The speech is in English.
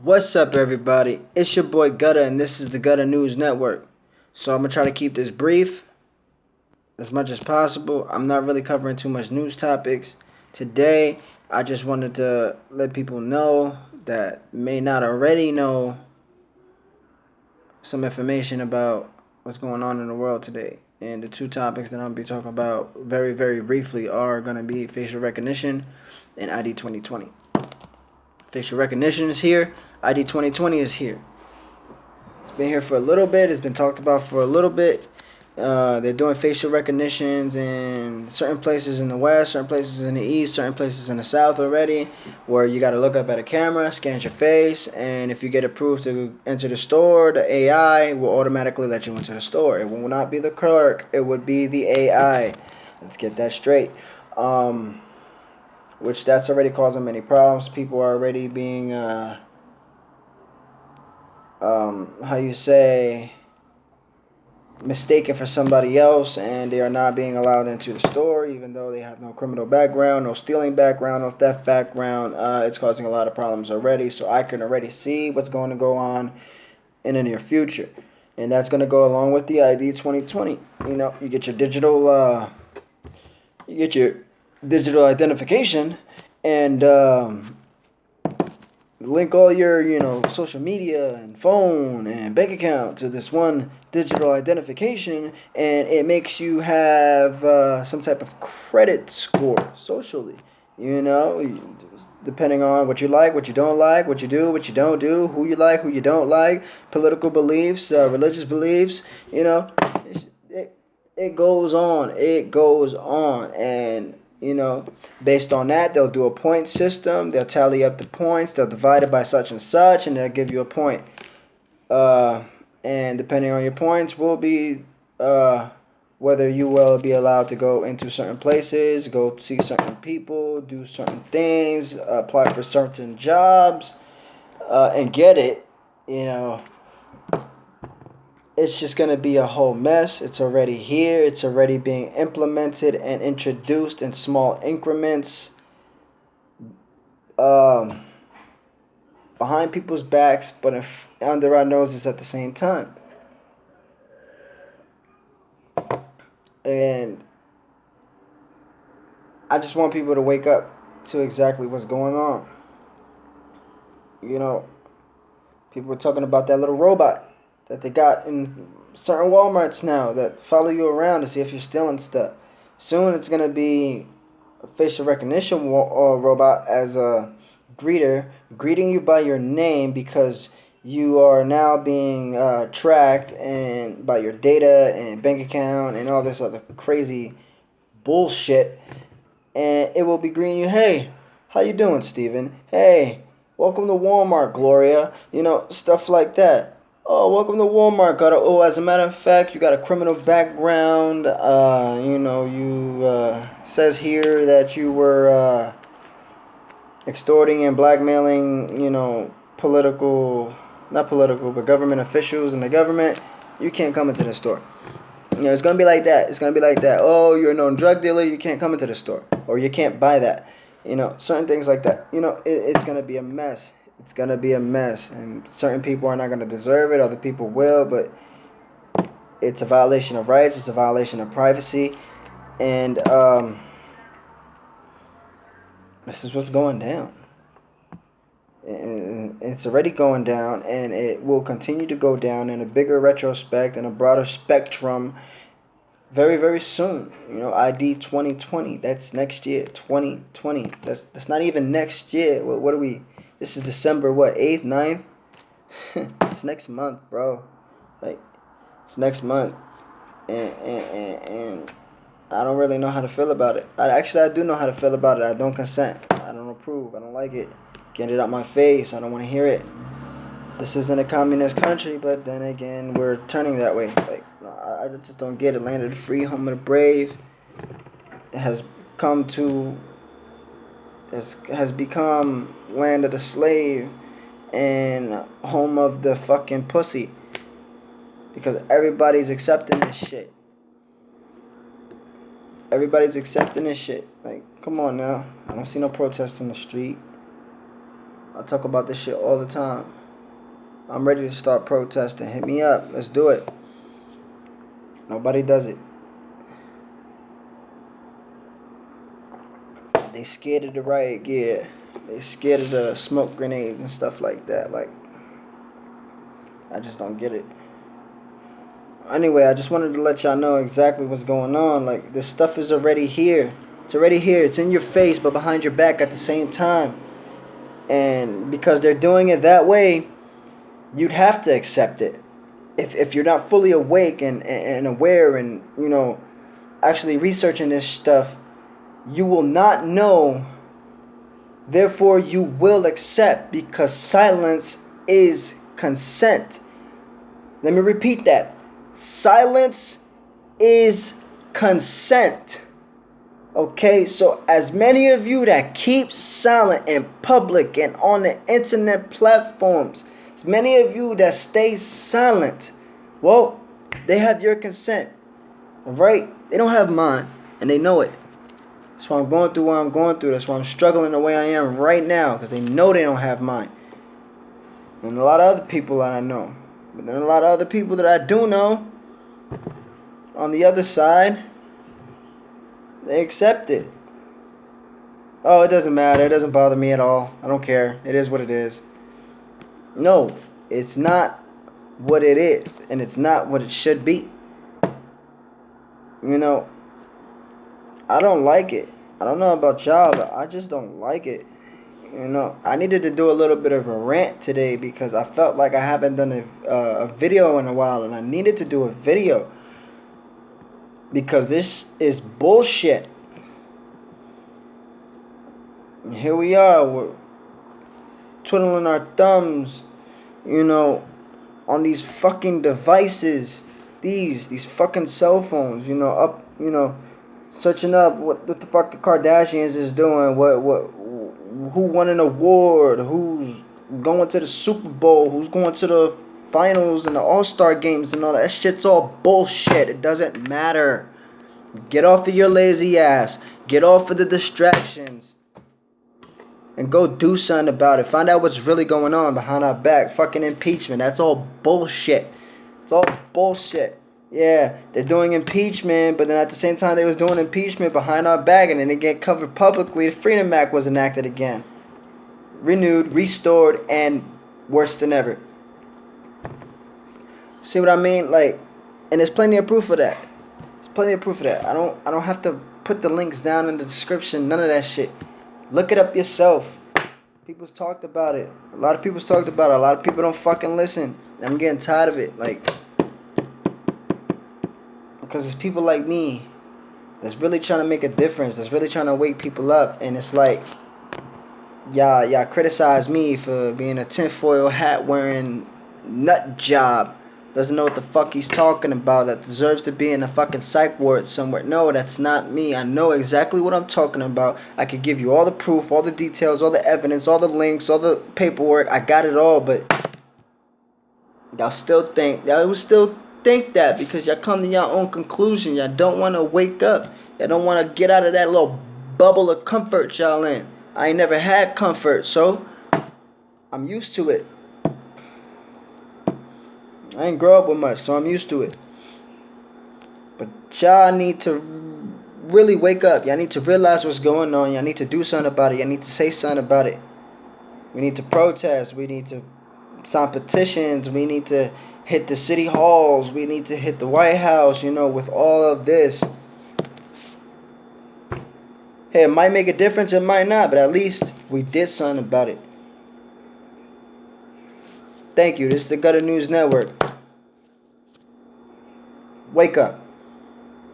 What's up, everybody? It's your boy Gutta, and this is the Gutta News Network. So, I'm gonna try to keep this brief as much as possible. I'm not really covering too much news topics. Today, I just wanted to let people know that may not already know some information about what's going on in the world today. And the two topics that I'm gonna be talking about very, very briefly are gonna be facial recognition and ID 2020. Facial recognition is here. ID 2020 is here. It's been here for a little bit. It's been talked about for a little bit. They're doing facial recognitions in certain places in the west, certain places in the east, certain places in the south already, where you got to look up at a camera, scan your face, and if you get approved to enter the store, the AI will automatically let you into the store. It will not be the clerk. It would be the AI. Let's get that straight. Which that's already causing many problems. People are already being how you say, mistaken for somebody else, and they are not being allowed into the store even though they have no criminal background, no stealing background, no theft background. It's causing a lot of problems already, so I can already see what's going to go on in the near future, and that's going to go along with the ID 2020. You get your digital identification, and link all your social media and phone and bank account to this one digital identification, and it makes you have some type of credit score socially, depending on what you like, what you don't like, what you do, what you don't do, who you like, who you don't like, political beliefs, religious beliefs. It goes on, and based on that, they'll do a point system. They'll tally up the points. They'll divide it by such and such, and they'll give you a point. And depending on your points, will be whether you will be allowed to go into certain places, go see certain people, do certain things, apply for certain jobs, and get it. It's just going to be a whole mess. It's already here. It's already being implemented and introduced in small increments, um, behind people's backs, but under our noses at the same time. And I just want people to wake up to exactly what's going on. People were talking about that little robot that they got in certain Walmarts now that follow you around to see if you're stealing stuff. Soon it's going to be a facial recognition robot as a greeter, greeting you by your name because you are now being tracked and by your data and bank account and all this other crazy bullshit. And it will be greeting you, hey, how you doing, Steven? Hey, welcome to Walmart, Gloria. Stuff like that. Oh, welcome to Walmart. As a matter of fact, you got a criminal background. Says here that you were extorting and blackmailing, not political, but government officials in the government. You can't come into the store. It's gonna be like that. It's gonna be like that. Oh, you're a known drug dealer. You can't come into the store, or you can't buy that. Certain things like that. It's gonna be a mess. It's gonna be a mess, and certain people are not gonna deserve it. Other people will, but it's a violation of rights. It's a violation of privacy, and this is what's going down. And it's already going down, and it will continue to go down in a bigger retrospect and a broader spectrum very, very soon. ID 2020. That's next year. 2020. That's not even next year. What are we? This is December, what, 8th, 9th? It's next month, bro. Like, it's next month. And I don't really know how to feel about it. I do know how to feel about it. I don't consent. I don't approve. I don't like it. Get it out my face. I don't want to hear it. This isn't a communist country, but then again, we're turning that way. Like, I just don't get it. Land of the free, home of the brave has come to has become land of the slave and home of the fucking pussy, because everybody's accepting this shit. Everybody's accepting this shit. Like, come on now. I don't see no protests in the street. I talk about this shit all the time. I'm ready to start protesting. Hit me up. Let's do it. Nobody does it. They scared of the riot gear. They scared of the smoke grenades and stuff like that. Like, I just don't get it. Anyway, I just wanted to let y'all know exactly what's going on. Like, this stuff is already here. It's already here. It's in your face, but behind your back at the same time. And because they're doing it that way, you'd have to accept it. If you're not fully awake and aware and, you know, actually researching this stuff, you will not know. Therefore, you will accept, because silence is consent. Let me repeat that. Silence is consent. Okay, so as many of you that keep silent in public and on the internet platforms, as many of you that stay silent, well, they have your consent. Alright? They don't have mine, and they know it. That's why I'm going through what I'm going through. That's why I'm struggling the way I am right now, because they know they don't have mine. And a lot of other people that I know. But then a lot of other people that I do know, on the other side, they accept it. Oh, it doesn't matter. It doesn't bother me at all. I don't care. It is what it is. No, it's not what it is. And it's not what it should be. You know, I don't like it. I don't know about y'all, but I just don't like it. You know, I needed to do a little bit of a rant today because I felt like I haven't done a video in a while. And I needed to do a video. Because this is bullshit. And here we are, we're twiddling our thumbs, you know, on these fucking devices, these fucking cell phones, you know, searching up what the fuck the Kardashians is doing, who won an award, who's going to the Super Bowl, who's going to the finals and the All-Star games and all that. That shit's all bullshit. It doesn't matter. Get off of your lazy ass. Get off of the distractions. And go do something about it. Find out what's really going on behind our back. Fucking impeachment. That's all bullshit. It's all bullshit. Yeah, they're doing impeachment, but then at the same time they was doing impeachment behind our back, and then it get covered publicly. The Freedom Act was enacted again. Renewed, restored, and worse than ever. See what I mean? Like, and there's plenty of proof of that. There's plenty of proof of that. I don't have to put the links down in the description. None of that shit. Look it up yourself. People's talked about it. A lot of people's talked about it. A lot of people don't fucking listen. I'm getting tired of it. Like, because it's people like me that's really trying to make a difference. That's really trying to wake people up. And it's like, y'all criticize me for being a tinfoil hat wearing nut job. Doesn't know what the fuck he's talking about. That deserves to be in a fucking psych ward somewhere. No, that's not me. I know exactly what I'm talking about. I could give you all the proof, all the details, all the evidence, all the links, all the paperwork. I got it all, but y'all would still think that because y'all come to your own conclusion. Y'all don't want to wake up. Y'all don't want to get out of that little bubble of comfort y'all in. I ain't never had comfort, so I'm used to it. I ain't grow up with much, so I'm used to it. But y'all need to really wake up. Y'all need to realize what's going on. Y'all need to do something about it. Y'all need to say something about it. We need to protest. We need to sign petitions. We need to hit the city halls. We need to hit the White House, you know, with all of this. Hey, it might make a difference. It might not. But at least we did something about it. Thank you. This is the Gutter News Network. Wake up.